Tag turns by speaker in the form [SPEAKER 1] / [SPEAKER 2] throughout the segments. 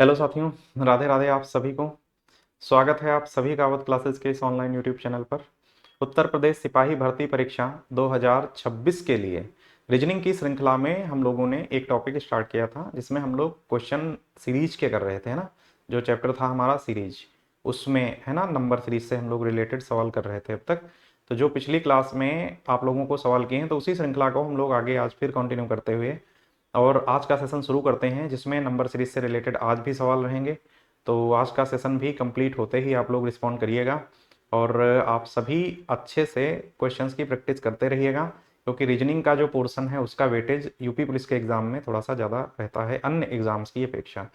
[SPEAKER 1] Hello साथियों, राधे राधे आप सभी को। स्वागत है आप सभी का अवध क्लासेस के इस ऑनलाइन यूट्यूब चैनल पर। उत्तर प्रदेश सिपाही भर्ती परीक्षा 2026 के लिए रीजनिंग की श्रृंखला में हम लोगों ने एक टॉपिक स्टार्ट किया था, जिसमें हम लोग क्वेश्चन सीरीज के कर रहे थे, है ना। जो चैप्टर था हमारा सीरीज, उसमें है ना नंबर सीरीज से हम लोग रिलेटेड सवाल कर रहे थे अब तक। तो जो पिछली क्लास में आप लोगों को सवाल किए हैं, तो उसी श्रृंखला को हम लोग आगे आज फिर कंटिन्यू करते हुए और आज का सेशन शुरू करते हैं, जिसमें नंबर सीरीज से रिलेटेड आज भी सवाल रहेंगे। तो आज का सेशन भी कंप्लीट होते ही आप लोग रिस्पॉन्ड करिएगा और आप सभी अच्छे से क्वेश्चंस की प्रैक्टिस करते रहिएगा, क्योंकि रीजनिंग का जो पोर्शन है उसका वेटेज यूपी पुलिस के एग्जाम में थोड़ा सा ज़्यादा रहता है अन्य एग्जाम्स की अपेक्षा।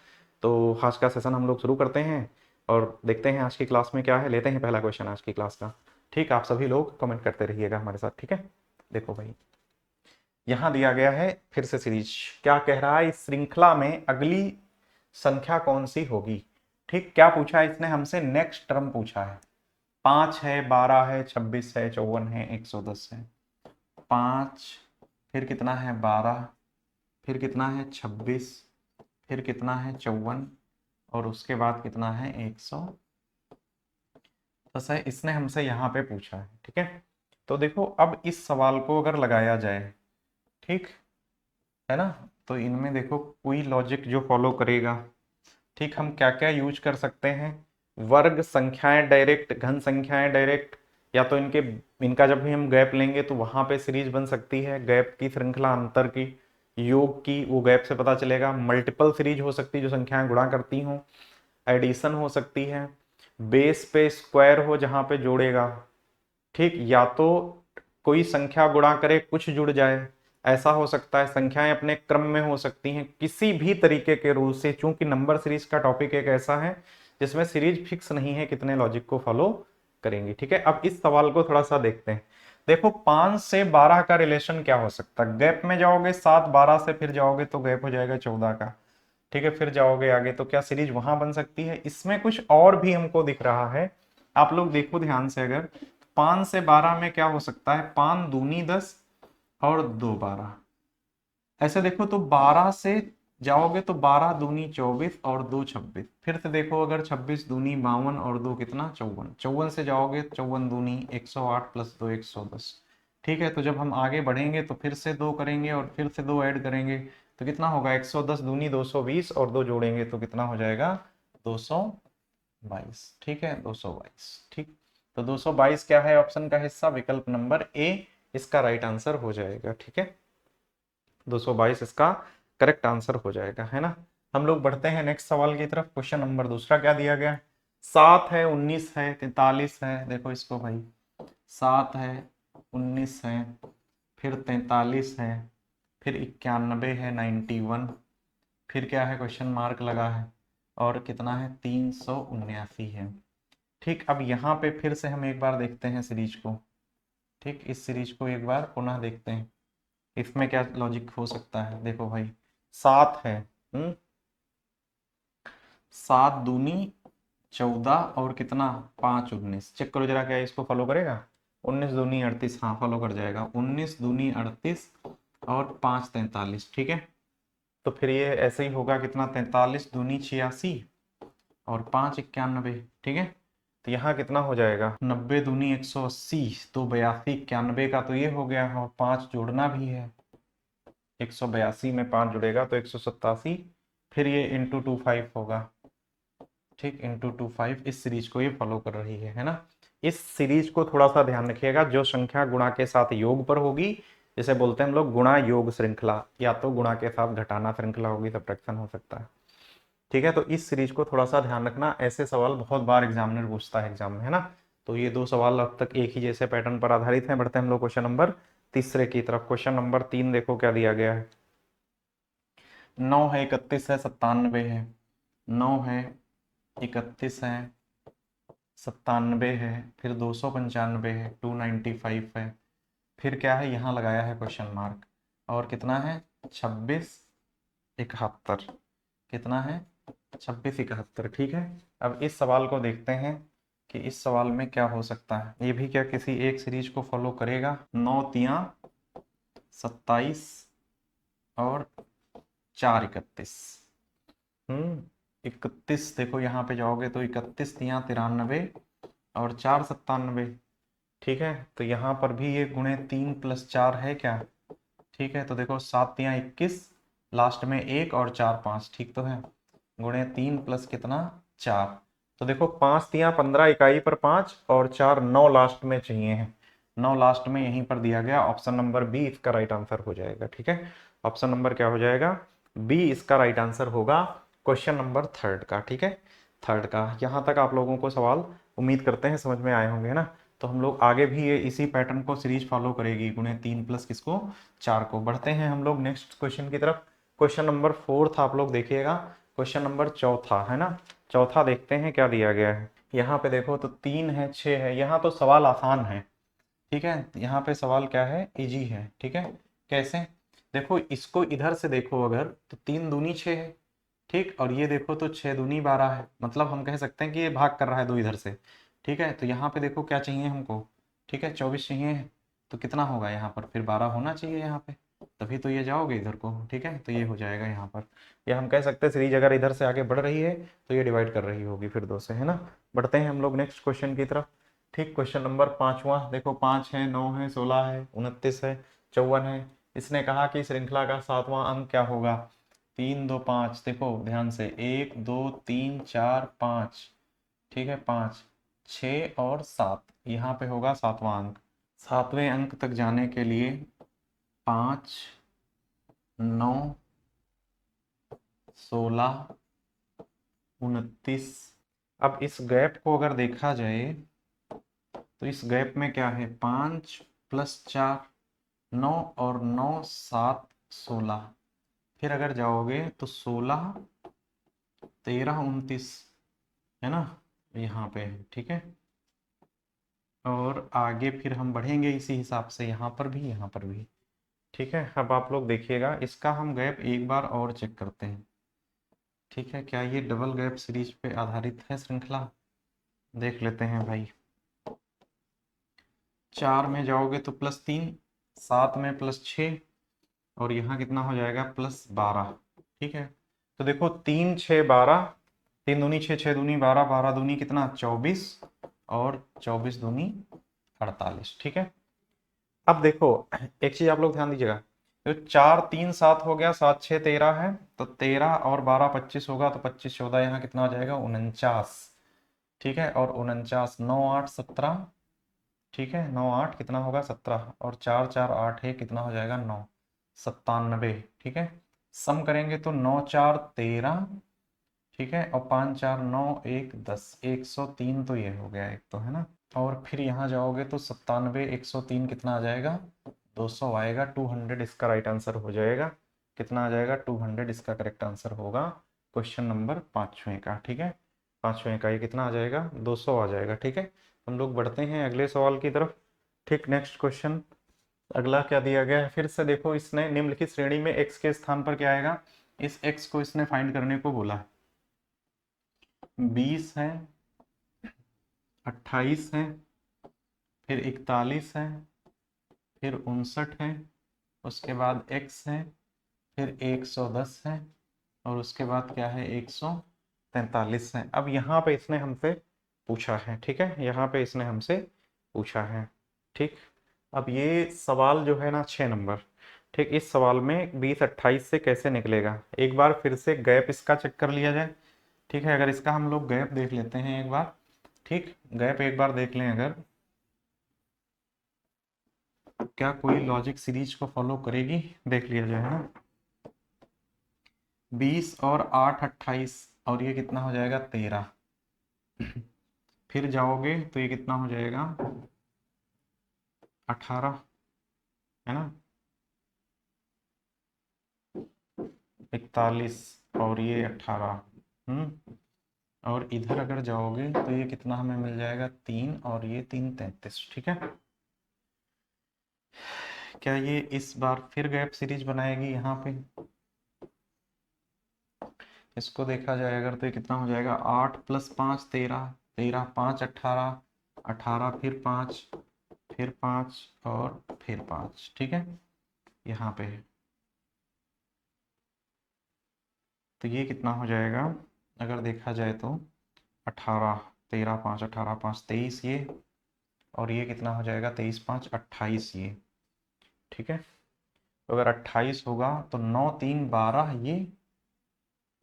[SPEAKER 1] तो आज का सेशन हम लोग शुरू करते हैं और देखते हैं आज की क्लास में क्या है। लेते हैं पहला क्वेश्चन आज की क्लास का। ठीक, आप सभी लोग कमेंट करते रहिएगा हमारे साथ, ठीक है। देखो भाई, यहां दिया गया है फिर से सीरीज। क्या कह रहा है, इस श्रृंखला में अगली संख्या कौन सी होगी। ठीक, क्या पूछा है इसने हमसे, नेक्स्ट टर्म पूछा है। 5 है, 12 है, 26 है, 54 है, 110 है। 5, फिर कितना है 12, फिर कितना है 26, फिर कितना है 54 और उसके बाद कितना है 110 है। इसने हमसे यहाँ पे पूछा है, ठीक है। तो देखो, अब इस सवाल को अगर लगाया जाए, ठीक है ना, तो इनमें देखो कोई लॉजिक जो फॉलो करेगा। ठीक, हम क्या क्या यूज कर सकते हैं। वर्ग संख्याएं डायरेक्ट, घन संख्याएं डायरेक्ट, या तो इनके इनका जब भी हम गैप लेंगे तो वहां पे सीरीज बन सकती है, गैप की श्रृंखला, अंतर की, योग की, वो गैप से पता चलेगा। मल्टीपल सीरीज हो सकती है जो संख्याएं गुणा करती हों। एडिशन हो सकती है। बेस पे स्क्वायर हो जहां पे जोड़ेगा। ठीक, या तो कोई संख्या गुणा करे कुछ जुड़ जाए, ऐसा हो सकता है। संख्याएं अपने क्रम में हो सकती हैं, किसी भी तरीके के रूल से। चूंकि नंबर सीरीज का टॉपिक एक ऐसा है जिसमें सीरीज फिक्स नहीं है, कितने लॉजिक को फॉलो करेंगी। ठीक है, अब इस सवाल को थोड़ा सा देखते हैं। देखो, 5 से 12 का रिलेशन क्या हो सकता है। गैप में जाओगे 7, 12 से फिर जाओगे तो गैप हो जाएगा 14 का। ठीक है, फिर जाओगे आगे तो क्या सीरीज वहां बन सकती है। इसमें कुछ और भी हमको दिख रहा है, आप लोग देखो ध्यान से। अगर 5 से 12 में क्या हो सकता है, 5 दूनी 10 और 2 12। ऐसे देखो तो 12 से जाओगे तो 12 दूनी 24 और 2 26। फिर से देखो, अगर 26 दूनी 52 और 2 कितना 54। 54 से जाओगे 54 दूनी 108 प्लस 2 110। ठीक है, तो जब हम आगे बढ़ेंगे तो फिर से 2 करेंगे और फिर से 2 ऐड करेंगे तो कितना होगा, 110 दूनी 220 और 2 जोड़ेंगे तो कितना हो जाएगा 222। ठीक है, 222। ठीक, तो 222 क्या है ऑप्शन का हिस्सा, विकल्प नंबर ए इसका राइट आंसर हो जाएगा। ठीक है, 222 इसका करेक्ट आंसर हो जाएगा, है ना। हम लोग बढ़ते हैं नेक्स्ट सवाल की तरफ। क्वेश्चन नंबर दूसरा क्या दिया गया है। 7 है, 19 है, 43 है। देखो इसको भाई, 7 है, 19 है, फिर 43 है, फिर 91 है, 91, फिर क्या है, क्वेश्चन मार्क लगा है, और कितना है 379 है। ठीक, अब यहाँ पे फिर से हम एक बार देखते हैं सीरीज को। ठीक, इस सीरीज को एक बार पुनः देखते हैं, इसमें क्या लॉजिक हो सकता है। देखो भाई, 7 है, 7 दूनी 14 और कितना 5 19। चेक करो जरा, क्या इसको फॉलो करेगा। 19 दूनी 38, हाँ फॉलो कर जाएगा। 19 दूनी 38 और 5 43। ठीक है, तो फिर ये ऐसे ही होगा, कितना 43 दूनी 86 और 5 91। ठीक है, तो यहाँ कितना हो जाएगा, 90 दूनी 180, तो 82 91 का तो ये हो गया, और 5 जोड़ना भी है। 182 में 5 जुड़ेगा तो 187, फिर ये इंटू 25 होगा। ठीक, इंटू 25, इस सीरीज को ये फॉलो कर रही है ना। इस सीरीज को थोड़ा सा ध्यान रखिएगा, जो संख्या गुणा के साथ योग पर होगी, जिसे बोलते हैं हम लोग गुणा योग श्रृंखला, या तो गुणा के साथ घटाना श्रृंखला होगी, सब्ट्रैक्शन हो सकता है। ठीक है, तो इस सीरीज को थोड़ा सा ध्यान रखना, ऐसे सवाल बहुत बार एग्जामिनर पूछता है एग्जाम में, है ना। तो ये दो सवाल अब तक एक ही जैसे पैटर्न पर आधारित हैं। बढ़ते हैं हम लोग क्वेश्चन नंबर तीसरे की तरफ। क्वेश्चन नंबर 3 देखो क्या दिया गया है। 9 है, 31 है, 97 है। 9 है, 31 है, 97 है, फिर 295 है, 295 है, फिर क्या है, यहाँ लगाया है क्वेश्चन मार्क, और कितना है 26 71। कितना है 26 71। ठीक है, अब इस सवाल को देखते हैं कि इस सवाल में क्या हो सकता है। ये भी क्या किसी एक सीरीज को फॉलो करेगा। 9 तिया 27 और 4 31। 31, देखो यहाँ पे जाओगे तो 31 यहाँ 93 और 4 97। ठीक है, तो यहाँ पर भी ये गुणे 3 + 4 है क्या? ठीक है, तो देखो 7 यहाँ 21, लास्ट में 1 और 4 5, ठीक तो है, गुणे 3 प्लस कितना 4। तो देखो 5 यहाँ 15 इकाई पर 5 और 4 9 लास्ट में चाहिए है, 9 लास्ट में यहीं पर दिया गया, ऑप्शन नंबर बी इसका राइट आंसर हो जाएगा। ठीक है, ऑप्शन नंबर क्या हो जाएगा? बी इसका राइट आंसर होगा क्वेश्चन नंबर थर्ड का। ठीक है, थर्ड का। यहाँ तक आप लोगों को सवाल उम्मीद करते हैं समझ में आए होंगे ना। तो हम लोग आगे भी ये इसी पैटर्न को सीरीज फॉलो करेगी, गुणे 3 प्लस किसको 4 को। बढ़ते हैं हम लोग नेक्स्ट क्वेश्चन की तरफ। क्वेश्चन नंबर 4 आप लोग देखिएगा, क्वेश्चन नंबर चौथा है ना। चौथा देखते हैं क्या दिया गया है। यहाँ पे देखो तो 3 है 6 है, यहाँ तो सवाल आसान है। ठीक है, यहाँ पे सवाल क्या है, इजी है। ठीक है, कैसे? देखो इसको इधर से देखो अगर तो 3 दूनी 6 है। ठीक, और ये देखो तो 6 दूनी 12 है, मतलब हम कह सकते हैं कि ये भाग कर रहा है दो इधर से। ठीक है, तो यहाँ पे देखो क्या चाहिए हमको, ठीक है 24 चाहिए, तो कितना होगा यहाँ पर, फिर 12 होना चाहिए यहाँ पे, तभी तो ये जाओगे इधर को। ठीक है, तो ये हो जाएगा यहाँ पर, या हम कह सकते हैं सीरीज अगर इधर से आगे बढ़ रही है तो ये डिवाइड कर रही होगी फिर दो से, है ना। बढ़ते हैं हम लोग नेक्स्ट क्वेश्चन की तरफ। ठीक, क्वेश्चन नंबर पांचवा देखो, 5 है 9 है 16 है 29 है 54 है। इसने कहा कि श्रृंखला का सातवां अंक क्या होगा? 3 2 5, देखो ध्यान से, 1 2 3 4 5। ठीक है, 5 6 और 7, यहाँ पे होगा सातवां अंक। सातवें अंक तक जाने के लिए 5 9 16 29। अब इस गैप को अगर देखा जाए तो इस गैप में क्या है, 5 + 4 9 और 9 7 16। फिर अगर जाओगे तो 16 13 29, है ना, यहाँ पे। ठीक है, और आगे फिर हम बढ़ेंगे इसी हिसाब से, यहाँ पर भी यहाँ पर भी। ठीक है, अब आप लोग देखिएगा इसका हम गैप एक बार और चेक करते हैं। ठीक है, क्या ये डबल गैप सीरीज पे आधारित है श्रृंखला? देख लेते हैं भाई। 4 में जाओगे तो +3, 7 में +6, और यहाँ कितना हो जाएगा +12। ठीक है, तो देखो 3 6 12, 3 दूनी 6 6 दूनी 12, 12 दूनी कितना 24, और 24 दूनी 48। ठीक है, अब देखो एक चीज आप लोग ध्यान दीजिएगा, तो 4 3 7 हो गया, 7 6 13 है, तो 13 और 12 25 होगा, तो 25 14 यहाँ कितना हो जाएगा 49। ठीक है, और 49 9 8 17। ठीक है, 9 8 कितना होगा 17, और 4 4 8 है, कितना हो जाएगा 9 97। ठीक है, सम करेंगे तो 9 4 13। ठीक है, और 5 4 9 1 10, 103 तो ये हो गया एक तो, है ना। और फिर यहाँ जाओगे तो 97 103 कितना आ जाएगा 200 आएगा, 200 इसका राइट आंसर हो जाएगा। कितना आ जाएगा 200 इसका करेक्ट आंसर होगा क्वेश्चन नंबर पाँचवें का। ठीक है, पाँचवें का ये कितना आ जाएगा 200 आ जाएगा। ठीक है, हम लोग बढ़ते हैं अगले सवाल की तरफ। ठीक, नेक्स्ट क्वेश्चन अगला क्या दिया गया है, फिर से देखो इसने निम्नलिखित श्रेणी में x के स्थान पर क्या आएगा, इस x को इसने फाइंड करने को बोला है। 20 है, 28 है, फिर 41 है, फिर 59 है, उसके बाद x है, फिर 110 है, और उसके बाद क्या है 143 है। अब यहाँ पे इसने हमसे पूछा है, ठीक है, यहाँ पे इसने हमसे पूछा है। ठीक, अब ये सवाल जो है ना 6 नंबर, ठीक, इस सवाल में 20 28 से कैसे निकलेगा, एक बार फिर से गैप इसका चेक कर लिया जाए। ठीक है, अगर इसका हम लोग गैप देख लेते हैं एक बार। ठीक, गैप एक बार देख लें अगर, क्या कोई लॉजिक सीरीज को फॉलो करेगी, देख लिया जाए, है ना। 20 और 8 28, और ये कितना हो जाएगा 13। फिर जाओगे तो ये कितना हो जाएगा 18, है ना, 41, और ये 18। और इधर अगर जाओगे तो ये कितना हमें मिल जाएगा 3, और ये 3 33। ठीक है, क्या ये इस बार फिर गैप सीरीज बनाएगी यहाँ पे? इसको देखा जाए अगर तो ये कितना हो जाएगा 8 + 5 13, 13 5 18, 18 फिर 5, फिर 5 और फिर 5। ठीक है, यहाँ पे तो ये कितना हो जाएगा अगर देखा जाए तो 18, 13 5 18 5 23 ये, और ये कितना हो जाएगा 23 5 28 ये। ठीक है, तो अगर 28 होगा तो 9 3 12 ये,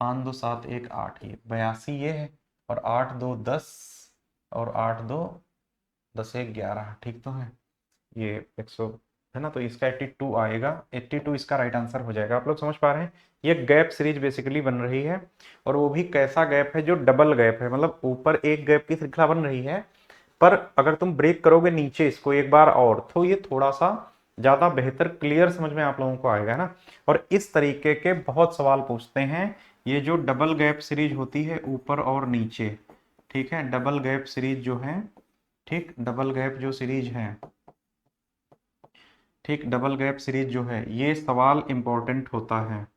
[SPEAKER 1] 5 2 7 1 8 ये, 82 ये है, और 8 2 10, और 8 2 10 1 11। ठीक तो है, ये 100 है ना, तो इसका 82 आएगा, 82 इसका राइट आंसर हो जाएगा। आप लोग समझ पा रहे हैं, ये गैप सीरीज बेसिकली बन रही है, और वो भी कैसा गैप है, जो डबल गैप है, मतलब ऊपर एक गैप की श्रृंखला बन रही है, पर अगर तुम ब्रेक करोगे नीचे इसको एक बार और, तो ये थोड़ा सा ज्यादा बेहतर क्लियर समझ में आप लोगों को आएगा ना। और इस तरीके के बहुत सवाल पूछते हैं, ये जो डबल गैप सीरीज होती है ऊपर और नीचे। ठीक है, डबल गैप सीरीज जो है, ठीक, डबल गैप जो सीरीज है, ठीक, डबल गैप सीरीज जो है, ये सवाल इंपॉर्टेंट होता है।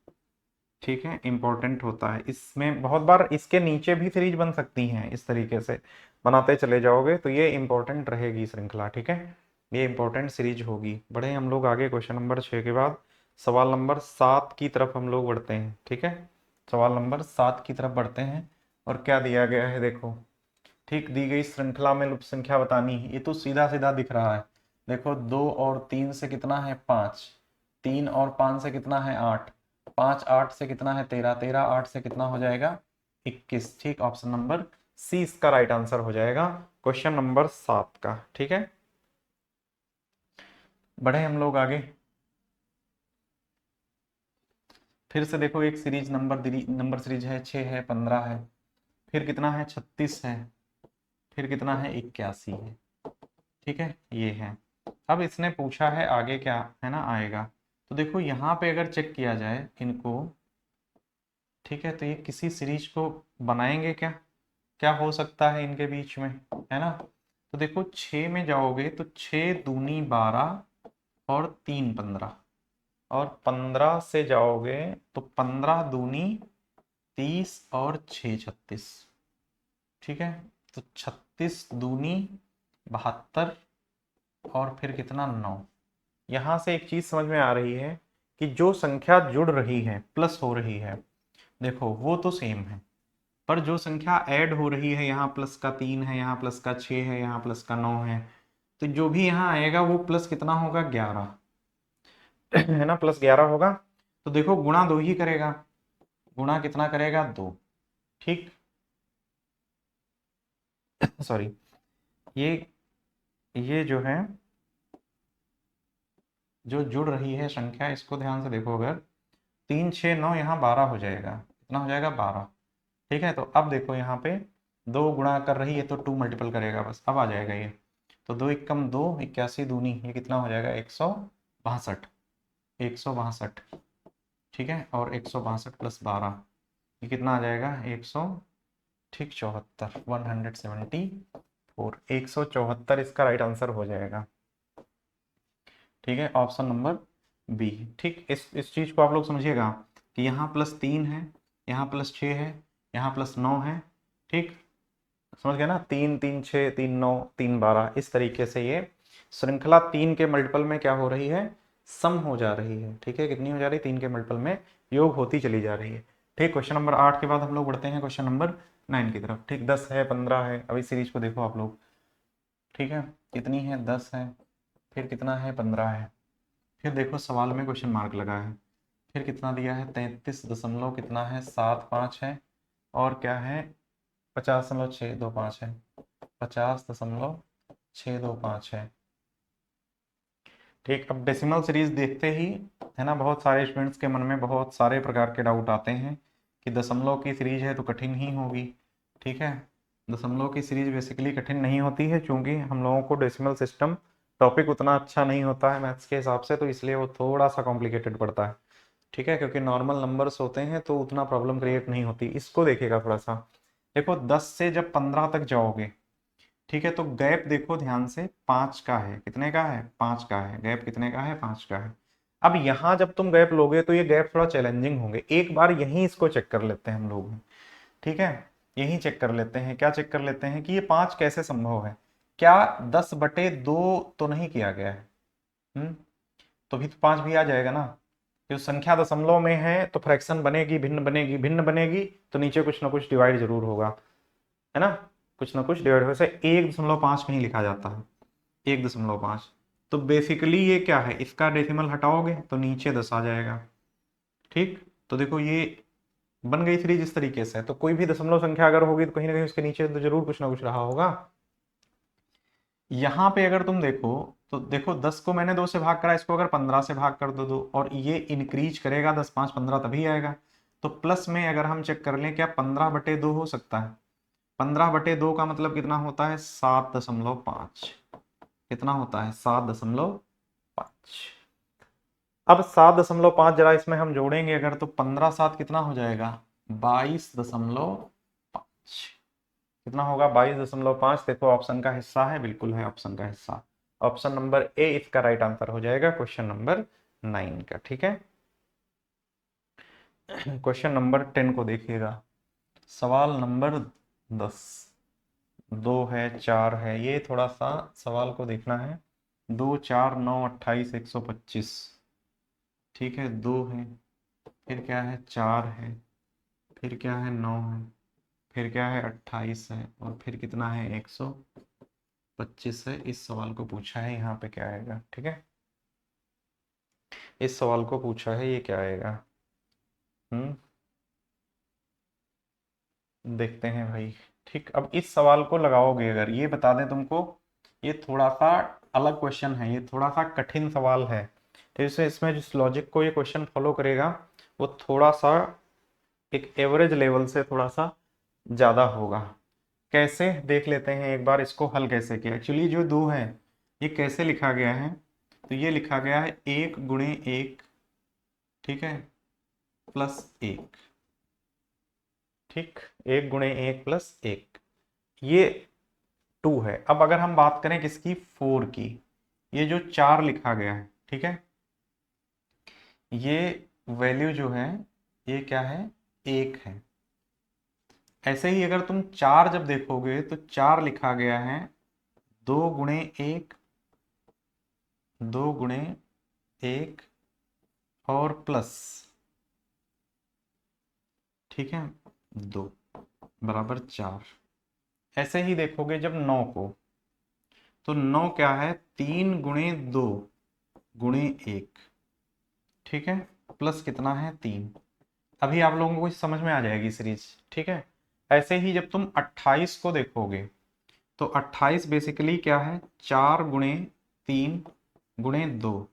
[SPEAKER 1] ठीक है, इंपॉर्टेंट होता है, इसमें बहुत बार इसके नीचे भी सीरीज बन सकती हैं, इस तरीके से बनाते चले जाओगे तो ये इंपॉर्टेंट रहेगी श्रृंखला। ठीक है, ये इंपॉर्टेंट सीरीज होगी। बढ़े हम लोग आगे, क्वेश्चन नंबर 6 के बाद सवाल नंबर 7 की तरफ हम लोग बढ़ते हैं। ठीक है, सवाल नंबर 7 की तरफ बढ़ते हैं, और क्या दिया गया है देखो। ठीक, दी गई श्रृंखला में लुप्त संख्या बतानी है, ये तो सीधा सीधा दिख रहा है। देखो 2 और 3 से कितना है 5, 3 और 5 से कितना है 8, 5 8 से कितना है 13, 13 8 से कितना हो जाएगा 21। ठीक, ऑप्शन नंबर सी इसका राइट आंसर हो जाएगा क्वेश्चन नंबर 7 का। ठीक है, बढ़े हम लोग आगे। फिर से देखो, एक सीरीज नंबर सीरीज है, 6 है, 15 है, फिर कितना है 36 है, फिर कितना है 81 है। ठीक है, ये है। अब इसने पूछा है आगे क्या है ना आएगा, तो देखो यहाँ पे अगर चेक किया जाए इनको, ठीक है, तो ये किसी सीरीज को बनाएंगे क्या, क्या हो सकता है इनके बीच में, है ना। तो देखो 6 में जाओगे तो 6 दूनी 12, और 3 15, और 15 से जाओगे तो 15 दूनी 30, और 6 36। ठीक है, तो 36 दूनी 72, और फिर कितना 9। यहां से एक चीज समझ में आ रही है कि जो संख्या जुड़ रही है, प्लस हो रही है, देखो वो तो सेम है, पर जो संख्या ऐड हो रही है, यहाँ प्लस का 3 है, यहाँ प्लस का 6 है, यहाँ प्लस का 9 है, तो जो भी यहाँ आएगा वो प्लस कितना होगा 11 है ना, प्लस 11 होगा। तो देखो गुणा 2 ही करेगा, गुणा कितना करेगा 2। ठीक, सॉरी, ये ये जो है, जो जुड़ रही है संख्या, इसको ध्यान से देखो, अगर 3 6 9 यहाँ 12 हो जाएगा, कितना हो जाएगा 12। ठीक है, तो अब देखो यहाँ पे 2 गुणा कर रही है तो 2 मल्टीपल करेगा, बस अब आ जाएगा ये। तो 2 एकम 2, 81 दूनी, ये कितना हो जाएगा 162, 162। ठीक है, और 162 प्लस 12, ये कितना आ जाएगा 100, ठीक 74, 174, 174 इसका राइट आंसर हो जाएगा। ठीक है, ऑप्शन नंबर बी। ठीक, इस चीज को आप लोग समझिएगा कि यहाँ +3 है, यहाँ +6 है, यहाँ +9 है। ठीक, समझ गए ना, 3 3 6 3 9 3 12, इस तरीके से ये श्रृंखला 3 के मल्टीपल में क्या हो रही है, सम हो जा रही है। ठीक है, कितनी हो जा रही है 3 के मल्टीपल में योग होती चली जा रही है। ठीक, क्वेश्चन नंबर 8 के बाद हम लोग बढ़ते हैं क्वेश्चन नंबर 9 की तरफ। ठीक, 10 है, 15 है, अभी सीरीज को देखो आप लोग। ठीक है, कितनी है 10 है, फिर कितना है 15 है, फिर देखो सवाल में क्वेश्चन मार्क लगा है, फिर कितना दिया है 33 दशमलव कितना है 75 है, और क्या है 50.625 है, 50.625 है। ठीक, अब डेसिमल सीरीज देखते ही है ना, बहुत सारे स्टूडेंट्स के मन में बहुत सारे प्रकार के डाउट आते हैं कि दशमलव की सीरीज है तो कठिन ही होगी। ठीक है, दशमलव की सीरीज बेसिकली कठिन नहीं होती है, क्योंकि हम लोगों को डेसिमल सिस्टम टॉपिक उतना अच्छा नहीं होता है मैथ्स के हिसाब से, तो इसलिए वो थोड़ा सा कॉम्प्लिकेटेड पड़ता है। ठीक है, क्योंकि नॉर्मल नंबर्स होते हैं तो उतना प्रॉब्लम क्रिएट नहीं होती। इसको देखिएगा थोड़ा सा, देखो 10 से जब 15 तक जाओगे, ठीक है, तो गैप देखो ध्यान से, 5 का है, कितने का है 5 का है, गैप कितने का है 5 का है। अब यहाँ जब तुम गैप लोगे तो ये गैप थोड़ा चैलेंजिंग होंगे, एक बार यहीं इसको चेक कर लेते हैं हम लोग। ठीक है, यहीं चेक कर लेते हैं, क्या चेक कर लेते हैं कि ये 5 कैसे संभव है, क्या 10/2 तो नहीं किया गया है। तो भी तो 5 भी आ जाएगा ना, कि संख्या दशमलव में है तो फ्रैक्शन बनेगी, भिन्न बनेगी, भिन्न बनेगी तो नीचे कुछ ना कुछ डिवाइड जरूर होगा, है ना, कुछ ना कुछ डिवाइड। वैसे 1.5 कहीं लिखा जाता है, 1.5। तो बेसिकली ये क्या है, इसका डेसिमल हटाओगे तो नीचे 10 आ जाएगा। ठीक, तो देखो ये बन गई सीरीज इस तरीके से। तो कोई भी दशमलव संख्या अगर होगी तो कहीं ना कहीं उसके नीचे तो जरूर कुछ ना कुछ रहा होगा। यहाँ पे अगर तुम देखो तो देखो 10 को मैंने 2 से भाग करा, इसको अगर 15 से भाग कर दो और ये इंक्रीज करेगा, 10 5 15 तभी आएगा। तो प्लस में अगर हम चेक कर लें क्या 15/2 हो सकता है? 15/2 का मतलब कितना होता है? 7.5। कितना होता है? 7.5। अब 7.5 जरा इसमें हम जोड़ेंगे अगर, तो 15 7 कितना हो जाएगा? 22.5। कितना होगा? 22.5। देखो ऑप्शन का हिस्सा है, बिल्कुल है ऑप्शन का हिस्सा। ऑप्शन नंबर ए इसका राइट आंसर हो जाएगा क्वेश्चन नंबर 9 का। ठीक है, क्वेश्चन नंबर 10 को देखिएगा। सवाल नंबर 10। 2 है, 4 है, ये थोड़ा सा सवाल को देखना है। 2 4 9 28 125। ठीक है, 2 है, फिर क्या है? 4 है, फिर क्या है? 9 है, फिर क्या है? 28 है, और फिर कितना है? 125 है। इस सवाल को पूछा है, यहाँ पे क्या आएगा? ठीक है, इस सवाल को पूछा है, ये क्या आएगा? देखते हैं भाई। ठीक, अब इस सवाल को लगाओगे अगर, ये बता दें तुमको, ये थोड़ा सा अलग क्वेश्चन है, ये थोड़ा सा कठिन सवाल है। तो इससे इसमें जिस लॉजिक को ये क्वेश्चन फॉलो करेगा वो थोड़ा सा एक एवरेज लेवल से थोड़ा सा ज़्यादा होगा। कैसे देख लेते हैं एक बार इसको हल कैसे किया। एक्चुअली जो 2 है ये कैसे लिखा गया है, तो ये लिखा गया है 1 × 1, ठीक है, +1। ठीक, 1 × 1 +1, ये 2 है। अब अगर हम बात करें किसकी? 4 की, ये जो 4 लिखा गया है, ठीक है, ये वैल्यू जो है ये क्या है? 1 है। ऐसे ही अगर तुम 4 जब देखोगे तो 4 लिखा गया है 2 × 1, 2 × 1 और प्लस, ठीक है, 2 बराबर 4। ऐसे ही देखोगे जब 9 को, तो 9 क्या है? 3 × 2 × 1, ठीक है, प्लस कितना है? 3। अभी आप लोगों को समझ में आ जाएगी सीरीज। ठीक है, ऐसे ही जब तुम 28 को देखोगे तो 28 बेसिकली क्या है? 4 × 3 × 2,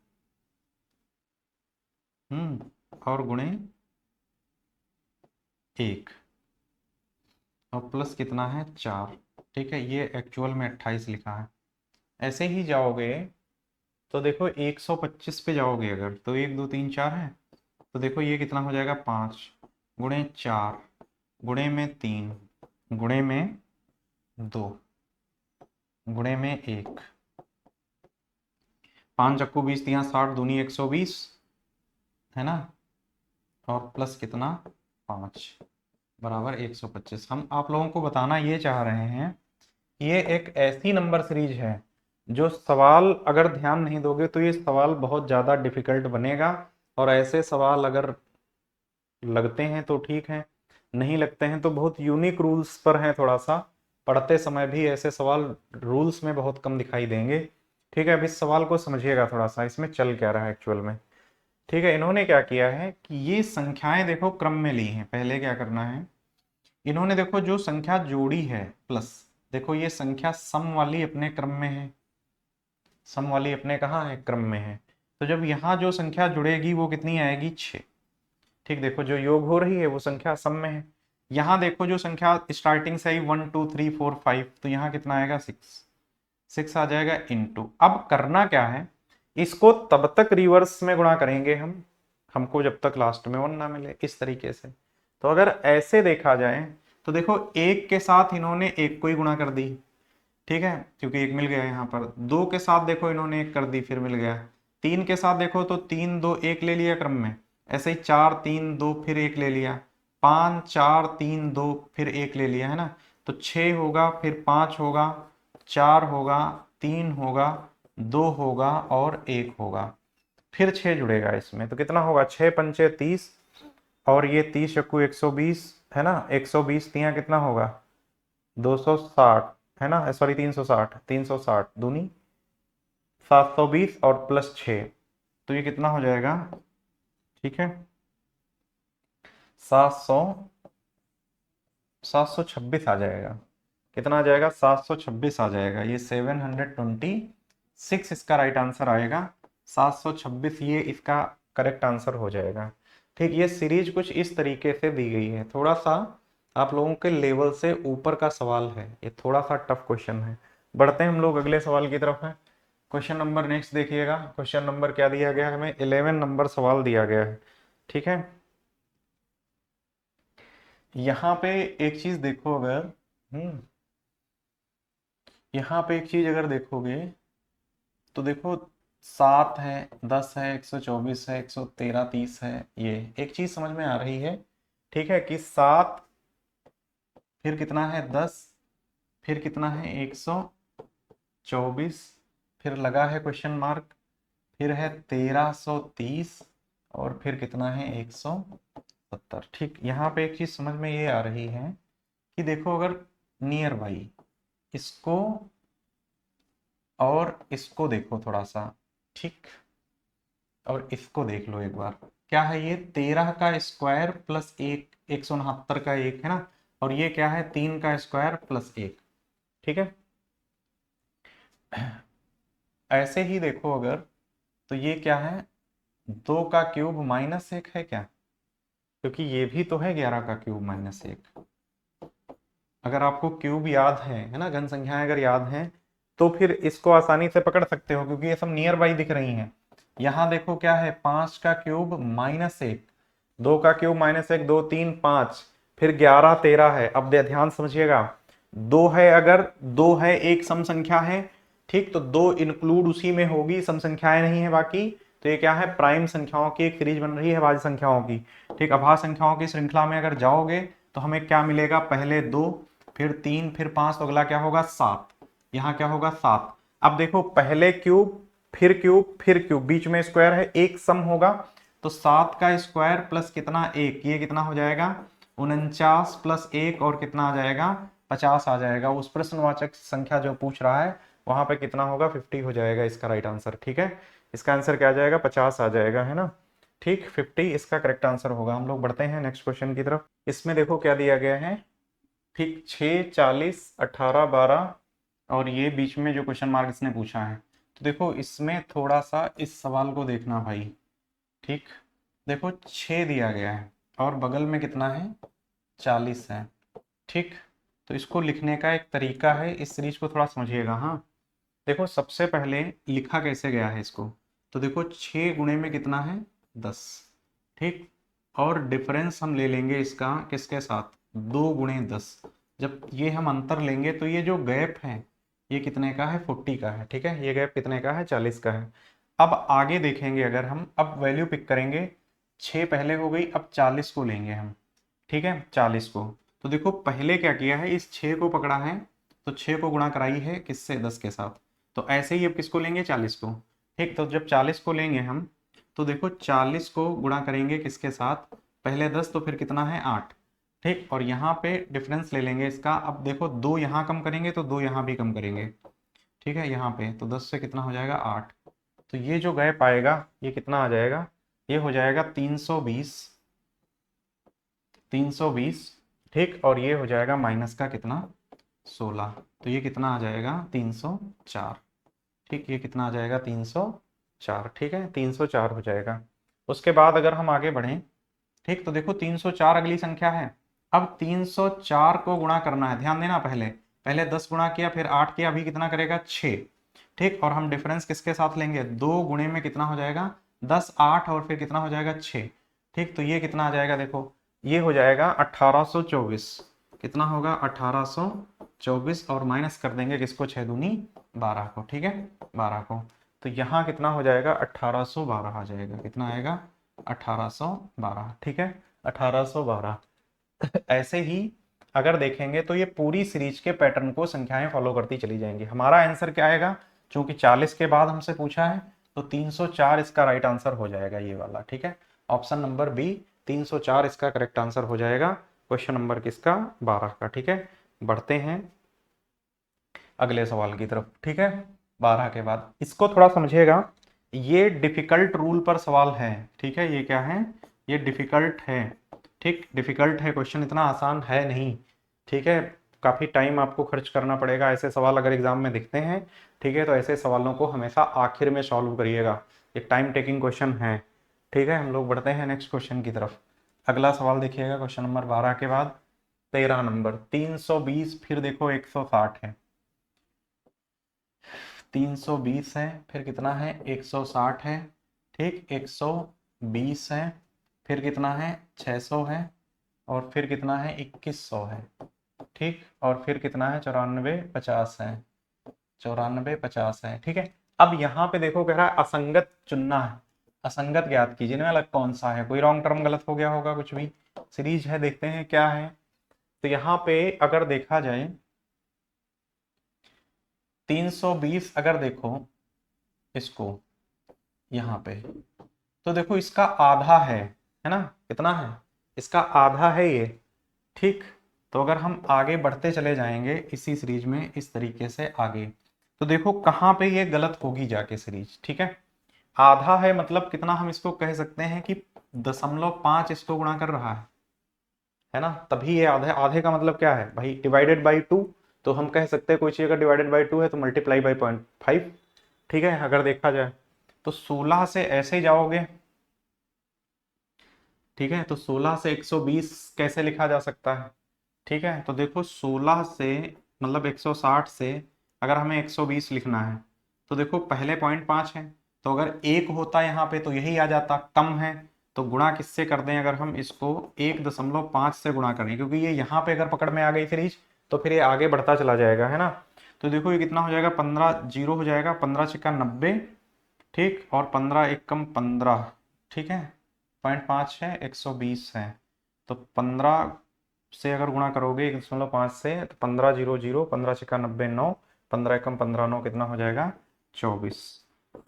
[SPEAKER 1] और ×1 और प्लस कितना है? 4। ठीक है, ये एक्चुअल में 28 लिखा है। ऐसे ही जाओगे तो देखो 125 पे जाओगे अगर, तो 1 2 3 4 है, तो देखो ये कितना हो जाएगा? 5 × 4 × 3 × 2 ×1, 5 × 20 × 60 दूनी 120, है ना, और प्लस कितना? 5 बराबर 125। हम आप लोगों को बताना ये चाह रहे हैं, ये एक ऐसी नंबर सीरीज है जो सवाल अगर ध्यान नहीं दोगे तो ये सवाल बहुत ज़्यादा डिफिकल्ट बनेगा। और ऐसे सवाल अगर लगते हैं तो ठीक है, नहीं लगते हैं तो बहुत यूनिक रूल्स पर हैं, थोड़ा सा पढ़ते समय भी ऐसे सवाल रूल्स में बहुत कम दिखाई देंगे। ठीक है, अब इस सवाल को समझिएगा थोड़ा सा, इसमें चल क्या रहा है एक्चुअल में। ठीक है, इन्होंने क्या किया है कि ये संख्याएं देखो क्रम में ली हैं। पहले क्या करना है, इन्होंने देखो जो संख्या जोड़ी है प्लस, देखो ये संख्या सम वाली अपने क्रम में है, सम वाली अपने कहाँ है? क्रम में है। तो जब यहाँ जो संख्या जुड़ेगी वो कितनी आएगी? 6। ठीक, देखो जो योग हो रही है वो संख्या सम में है। यहाँ देखो जो संख्या स्टार्टिंग से आई 1 2 3 4 5, तो यहाँ कितना आएगा? 6 आ जाएगा इनटू। अब करना क्या है, इसको तब तक रिवर्स में गुणा करेंगे हम, हमको जब तक लास्ट में 1 ना मिले, इस तरीके से। तो अगर ऐसे देखा जाए तो देखो 1 के साथ इन्होंने 1 को ही गुणा कर दी, ठीक है, क्योंकि 1 मिल गया यहाँ पर। 2 के साथ देखो इन्होंने 1 कर दी, फिर मिल गया। 3 के साथ देखो तो 3 2 1 ले लिया क्रम में। ऐसे ही 4 3 2 फिर 1 ले लिया। 5 4 3 2 फिर 1 ले लिया, है ना। तो 6 होगा, फिर 5 होगा, 4 होगा, 3 होगा, 2 होगा और 1 होगा। फिर 6 जुड़ेगा इसमें, तो कितना होगा 6 पंचे 30, और ये 30 चक्कू 120 है ना, 120 तिया कितना होगा 260 है ना, सॉरी 360, 360 दूनी 720 और प्लस 6, तो ये कितना हो जाएगा, ठीक है 700, 726 आ जाएगा। कितना आ जाएगा 726 आ जाएगा, ये 726 इसका राइट आंसर आएगा। 726 ये इसका करेक्ट आंसर हो जाएगा। ठीक, ये सीरीज कुछ इस तरीके से दी गई है, थोड़ा सा आप लोगों के लेवल से ऊपर का सवाल है, ये थोड़ा सा टफ क्वेश्चन है। बढ़ते हैं हम लोग अगले सवाल की तरफ है। क्वेश्चन नंबर नेक्स्ट देखिएगा, क्वेश्चन नंबर क्या दिया गया है हमें, 11 नंबर सवाल दिया गया है। ठीक है, यहाँ पे एक चीज देखो अगर, यहाँ पे एक चीज अगर देखोगे तो देखो 7 है, 10 है, 124 है, 113, 30 है, ये एक चीज समझ में आ रही है। ठीक है कि 7 फिर कितना है 10, फिर कितना है 124, फिर लगा है क्वेश्चन मार्क, फिर है 1330, और फिर कितना है 170। ठीक, यहाँ पे एक चीज समझ में ये आ रही है कि देखो अगर नियर बाई इसको और इसको देखो थोड़ा सा, ठीक, और इसको देख लो एक बार, क्या है ये 13 का स्क्वायर प्लस 1, 169 का 1 है ना, और ये क्या है 3 का स्क्वायर प्लस 1। ठीक है, ऐसे ही देखो अगर, तो ये क्या है 2 का क्यूब माइनस 1 है क्या, क्योंकि ये भी तो है 11 का क्यूब माइनस 1। अगर आपको क्यूब याद है ना, घन संख्याएं अगर याद हैं तो फिर इसको आसानी से पकड़ सकते हो, क्योंकि ये सब नियर बाई दिख रही हैं। यहाँ देखो क्या है 5 का क्यूब माइनस 1, 2 का क्यूब माइनस 1, 2 3 5, फिर 11 13 है। अब ध्यान समझिएगा, 2 है, अगर 2 है एक सम संख्या है, ठीक, तो 2 इंक्लूड उसी में होगी, सम संख्याएं नहीं है बाकी, तो ये क्या है प्राइम संख्याओं की एक सीरीज बन रही है, भाज्य संख्याओं की। ठीक, अभाज्य संख्याओं की श्रृंखला में अगर जाओगे तो हमें क्या मिलेगा, पहले 2, फिर 3, फिर 5, तो अगला क्या होगा 7, यहाँ क्या होगा 7। अब देखो पहले क्यूब, फिर क्यूब, फिर क्यूब, बीच में स्क्वायर है, एक सम होगा, तो 7 का स्क्वायर प्लस कितना 1, ये कितना हो जाएगा 49 प्लस 1, और कितना आ जाएगा 50 आ जाएगा। उस प्रश्नवाचक संख्या जो पूछ रहा है वहां पे कितना होगा 50 हो जाएगा इसका राइट आंसर। ठीक है, इसका आंसर क्या आ जाएगा 50 आ जाएगा, है ना। ठीक, 50 इसका करेक्ट आंसर होगा। हम लोग बढ़ते हैं नेक्स्ट क्वेश्चन की तरफ। इसमें देखो क्या दिया गया है, ठीक 6 40 18 12, और ये बीच में जो क्वेश्चन मार्क इसने पूछा है, तो देखो इसमें थोड़ा सा इस सवाल को देखना भाई। ठीक, देखो 6 दिया गया है और बगल में कितना है 40 है। ठीक, तो इसको लिखने का एक तरीका है, इस सीरीज को थोड़ा समझिएगा। हाँ, देखो सबसे पहले लिखा कैसे गया है इसको, तो देखो 6 गुणे में कितना है 10, ठीक, और डिफरेंस हम ले लेंगे इसका किसके साथ 2 गुणे 10। जब ये हम अंतर लेंगे तो ये जो गैप है ये कितने का है 40 का है। ठीक है, ये गैप कितने का है 40 का है। अब आगे देखेंगे, अगर हम अब वैल्यू पिक करेंगे, 6 पहले हो गई, अब 40 को लेंगे हम। ठीक है, 40 को, तो देखो पहले क्या किया है इस 6 को पकड़ा है, तो 6 को गुणा कराई है किससे 10 के साथ, तो ऐसे ही अब किसको लेंगे 40 को। ठीक, तो जब 40 को लेंगे हम, तो देखो 40 को गुणा करेंगे किसके साथ, पहले 10 तो फिर कितना है 8। ठीक, और यहाँ पे डिफरेंस ले लेंगे इसका। अब देखो 2 यहाँ कम करेंगे तो 2 यहाँ भी कम करेंगे। ठीक है, यहाँ पे तो 10 से कितना हो जाएगा 8, तो ये जो गैप आएगा ये कितना आ जाएगा, ये हो जाएगा 320, 320। ठीक, और ये हो जाएगा माइनस का कितना 16, तो ये कितना आ जाएगा 304। ठीक, ये कितना आ जाएगा 304। ठीक है, 304 हो जाएगा। उसके बाद अगर हम आगे बढ़ें, ठीक, तो देखो 304 अगली संख्या है। अब 304 को गुणा करना है, ध्यान देना, पहले पहले 10 गुणा किया, फिर 8 किया, अभी कितना करेगा 6। ठीक, और हम डिफरेंस किसके साथ लेंगे, 2 गुणे में कितना हो जाएगा 10, 8, और फिर कितना हो जाएगा 6। ठीक, तो ये कितना आ जाएगा, देखो ये हो जाएगा 1824। कितना होगा 1824, और माइनस कर देंगे किसको 6 दूनी 12 को। ठीक है, 12 को, तो यहाँ कितना हो जाएगा 1812 आ जाएगा, कितना आएगा 1812। ठीक है, 1812। ऐसे ही अगर देखेंगे तो ये पूरी सीरीज के पैटर्न को संख्याएं फॉलो करती चली जाएंगी। हमारा आंसर क्या आएगा, क्योंकि 40 के बाद हमसे पूछा है तो 304 इसका राइट आंसर हो जाएगा ये वाला, ठीक है। ऑप्शन नंबर बी 304 इसका करेक्ट आंसर हो जाएगा क्वेश्चन नंबर किसका, 12 का, ठीक है। बढ़ते हैं अगले सवाल की तरफ, ठीक है। 12 के बाद इसको थोड़ा समझिएगा, ये डिफिकल्ट रूल पर सवाल है, ठीक है। ये क्या है, ये डिफिकल्ट है, ठीक, डिफिकल्ट है क्वेश्चन, इतना आसान है नहीं, ठीक है। काफी टाइम आपको खर्च करना पड़ेगा, ऐसे सवाल अगर एग्जाम में दिखते हैं, ठीक है, तो ऐसे सवालों को हमेशा आखिर में सॉल्व करिएगा, एक टाइम टेकिंग क्वेश्चन है, ठीक है। हम लोग बढ़ते हैं नेक्स्ट क्वेश्चन की तरफ। अगला सवाल देखिएगा क्वेश्चन नंबर 12 के बाद 13 नंबर, 320 फिर देखो 160 है, 320 है, फिर कितना है 160 है, ठीक, 120 है, फिर कितना है 600 है, और फिर कितना है 2100 है, ठीक, और फिर कितना है 9450 है, 9450 है, ठीक है। अब यहाँ पे देखो कह रहा है असंगत चुनना है, असंगत ज्ञात कीजिए, इनमें अलग कौन सा है, कोई रॉन्ग टर्म गलत हो गया होगा, कुछ भी सीरीज है, देखते हैं क्या है। तो यहाँ पे अगर देखा जाए 320 अगर देखो इसको यहाँ पे, तो देखो इसका आधा है ना, कितना है, इसका आधा है ये, ठीक। तो अगर हम आगे बढ़ते चले जाएंगे इसी सीरीज में इस तरीके से आगे, तो देखो कहाँ पे ये गलत होगी जाके सीरीज, ठीक है। आधा है मतलब कितना, हम इसको कह सकते हैं कि 0.5 इसको गुणा कर रहा है ना, तभी ये आधे, आधे का मतलब क्या है भाई, डिवाइडेड बाई 2, तो हम कह सकते हैं कोई चीज अगर डिवाइडेड बाई 2 है तो मल्टीप्लाई बाई 0.5, ठीक है। अगर देखा जाए तो 16 से ऐसे ही जाओगे, ठीक है, तो 16 से 120 कैसे लिखा जा सकता है, ठीक है। तो देखो 16 से मतलब 160 से अगर हमें 120 लिखना है, तो देखो पहले 0.5 है, तो अगर एक होता यहाँ पे तो यही आ जाता, कम है तो गुणा किससे कर दें, अगर हम इसको 1.5 से गुणा करें, क्योंकि ये यहाँ पे अगर पकड़ में आ गई सीरीज तो फिर ये आगे बढ़ता चला जाएगा, है ना। तो देखो ये कितना हो जाएगा, 15 जीरो हो जाएगा, 15 छिक्का 90, ठीक, और 15 एक कम 15, ठीक है, 0.5 है, 120 है, तो 15 से अगर गुणा करोगे 1.5 से, तो 15 जीरो जीरो, 15 छिक्का 90 9, 15 एकम 15 9 कितना हो जाएगा 24,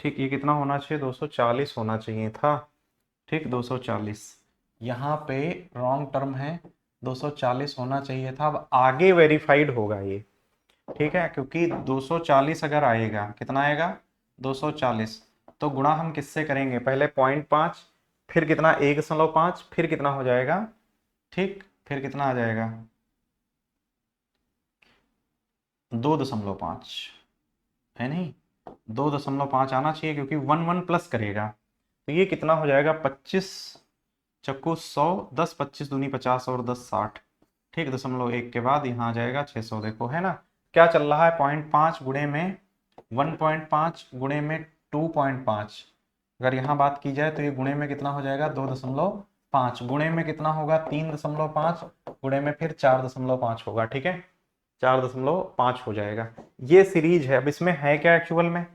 [SPEAKER 1] ठीक। ये कितना होना चाहिए 240 होना चाहिए था, ठीक, 240, यहाँ पे रॉन्ग टर्म है, 240 होना चाहिए था, अब आगे वेरीफाइड होगा ये, ठीक है, क्योंकि 240 अगर आएगा, कितना आएगा 240, तो गुणा हम किससे करेंगे, पहले 0.5, फिर कितना 1.5, फिर कितना हो जाएगा, ठीक, फिर कितना आ जाएगा 2.5, है नहीं, 2.5 आना चाहिए, क्योंकि 1 प्लस करेगा, तो ये कितना हो जाएगा 25 चक्कू 100, 10 25 दूनी 50 और 10 60, ठीक, 0.1 के बाद यहाँ आ जाएगा 600, देखो है ना क्या चल रहा है, 0.5 गुणे में 1.5 गुणे में 2.5, अगर यहाँ बात की जाए तो ये गुणे में कितना हो जाएगा 2.5, गुणे में कितना होगा 3.5, गुणे में फिर 4.5 होगा, ठीक है, 4.5 हो जाएगा। ये सीरीज है, अब इसमें है क्या एक्चुअल में,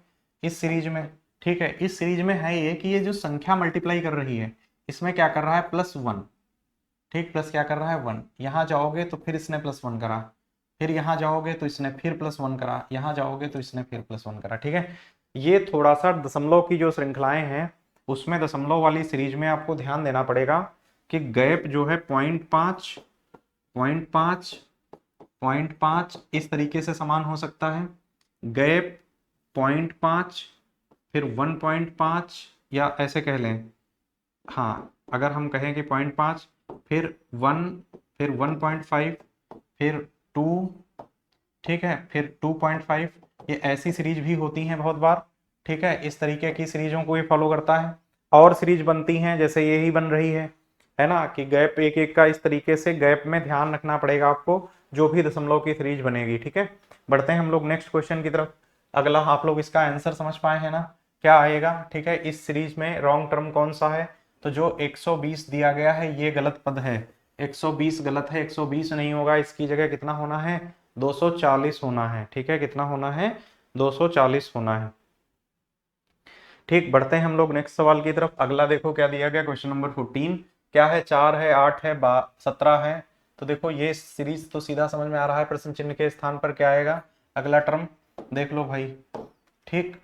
[SPEAKER 1] इस सीरीज में, ठीक है, इस सीरीज में है ये कि ये जो संख्या मल्टीप्लाई कर रही है इसमें क्या कर रहा है +1, ठीक, प्लस क्या कर रहा है 1, यहाँ जाओगे तो फिर इसने +1 करा, फिर यहाँ जाओगे तो इसने फिर +1 करा, यहाँ जाओगे तो इसने फिर +1 करा, ठीक है। ये थोड़ा सा दशमलव की जो श्रृंखलाएं हैं उसमें दशमलव वाली सीरीज में आपको ध्यान देना पड़ेगा कि गैप जो है 0.5 0.5 0.5 इस तरीके से समान हो सकता है, गैप 0.5 फिर 1.5, या ऐसे कह लें, हाँ अगर हम कहें कि 0.5 फिर 1 फिर 1.5 फिर 2, ठीक है, फिर 2.5, ये ऐसी सीरीज भी होती हैं बहुत बार, ठीक है, इस तरीके की सीरीजों को ये फॉलो करता है, और सीरीज बनती हैं जैसे ये ही बन रही है ना, कि गैप एक एक का इस तरीके से गैप में ध्यान रखना पड़ेगा आपको, जो भी दशमलव की सीरीज बनेगी, ठीक है। बढ़ते हैं हम लोग नेक्स्ट क्वेश्चन की तरफ। अगला आप लोग इसका आंसर समझ पाए हैं ना, क्या आएगा, ठीक है। इस सीरीज में रॉन्ग टर्म कौन सा है, तो जो 120 दिया गया है ये गलत पद है, 120 गलत है, 120 नहीं होगा, इसकी जगह कितना होना है 240 होना है, ठीक है, कितना होना है 240 होना है, ठीक। बढ़ते हैं हम लोग नेक्स्ट सवाल की तरफ। अगला देखो क्या दिया गया, क्वेश्चन नंबर 14 क्या है, 4 है, 8 है, 17 है, तो देखो ये सीरीज तो सीधा समझ में आ रहा है, प्रश्न चिन्ह के स्थान पर क्या आएगा, अगला टर्म देख लो भाई, ठीक,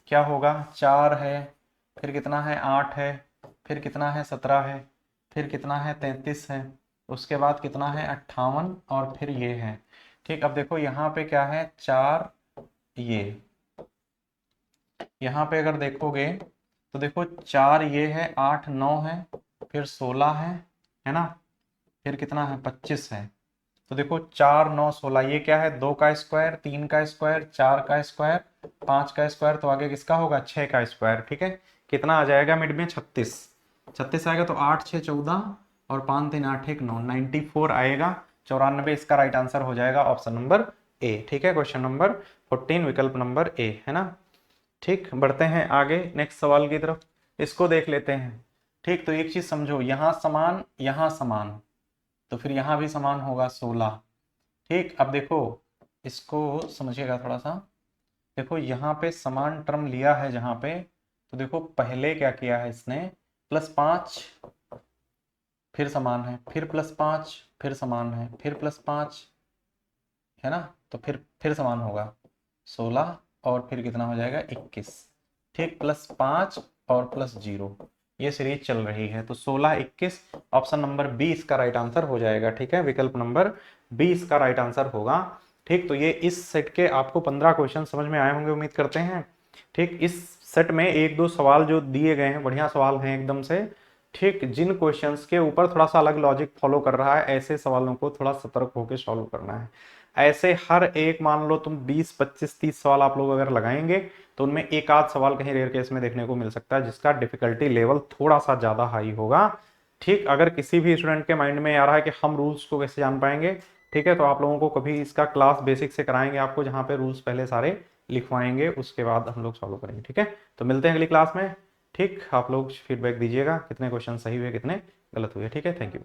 [SPEAKER 1] क्या होगा, 4 है, फिर कितना है 8 है, फिर कितना है 17 है, फिर कितना है 33 है, उसके बाद कितना है 58 और फिर ये है। ठीक, अब देखो यहाँ पे क्या है 4, ये यहाँ पे अगर देखोगे तो देखो 4 ये है, 8 9 है, फिर 16 है ना, फिर कितना है 25 है। तो देखो 4 9 16, ये क्या है 2 का स्क्वायर, 3 का स्क्वायर, 4 का स्क्वायर, 5 का स्क्वायर, तो आगे किसका होगा 6 का स्क्वायर। ठीक है, कितना आ जाएगा मिड में 36, 36 आएगा, तो 8 6 14 और 5 3 8 1 9, 94 आएगा, 94 इसका राइट आंसर हो जाएगा ऑप्शन नंबर ए। ठीक है, क्वेश्चन नंबर 14 विकल्प नंबर ए है ना। ठीक, बढ़ते हैं आगे नेक्स्ट सवाल की तरफ, इसको देख लेते हैं। ठीक, तो एक चीज समझो, यहाँ समान यहाँ समान, तो फिर यहाँ भी समान होगा 16। ठीक, अब देखो इसको समझिएगा थोड़ा सा, देखो यहाँ पे समान टर्म लिया है जहाँ पे, तो देखो पहले क्या किया है इसने, +5, फिर समान है, फिर +5, फिर समान है, फिर +5 है ना, तो फिर समान होगा 16 और फिर कितना हो जाएगा 21। ठीक, +5 और +0, ये सीरीज चल रही है, तो 16 21, ऑप्शन नंबर बी इसका राइट आंसर हो जाएगा। ठीक है, विकल्प नंबर बी इसका राइट आंसर होगा। ठीक, तो ये इस सेट के आपको 15 क्वेश्चन समझ में आए होंगे उम्मीद करते हैं। ठीक, इस सेट में एक दो सवाल जो दिए गए हैं बढ़िया सवाल हैं एकदम से। ठीक, जिन क्वेश्चंस के ऊपर थोड़ा सा अलग लॉजिक फॉलो कर रहा है, ऐसे सवालों को थोड़ा सतर्क होकर सॉल्व करना है। ऐसे हर एक, मान लो तुम 20 25 30 सवाल आप लोग अगर लगाएंगे तो उनमें एक आध सवाल कहीं रेयर केस में देखने को मिल सकता है जिसका डिफिकल्टी लेवल थोड़ा सा ज्यादा हाई होगा। ठीक, अगर किसी भी स्टूडेंट के माइंड में आ रहा है कि हम रूल्स को कैसे जान पाएंगे, ठीक है, तो आप लोगों को कभी इसका क्लास बेसिक से कराएंगे आपको, जहाँ पे रूल्स पहले सारे लिखवाएंगे, उसके बाद हम लोग सॉल्व करेंगे। ठीक है, तो मिलते हैं अगली क्लास में। ठीक, आप लोग फीडबैक दीजिएगा कितने क्वेश्चन सही हुए कितने गलत हुए। ठीक है, थैंक यू।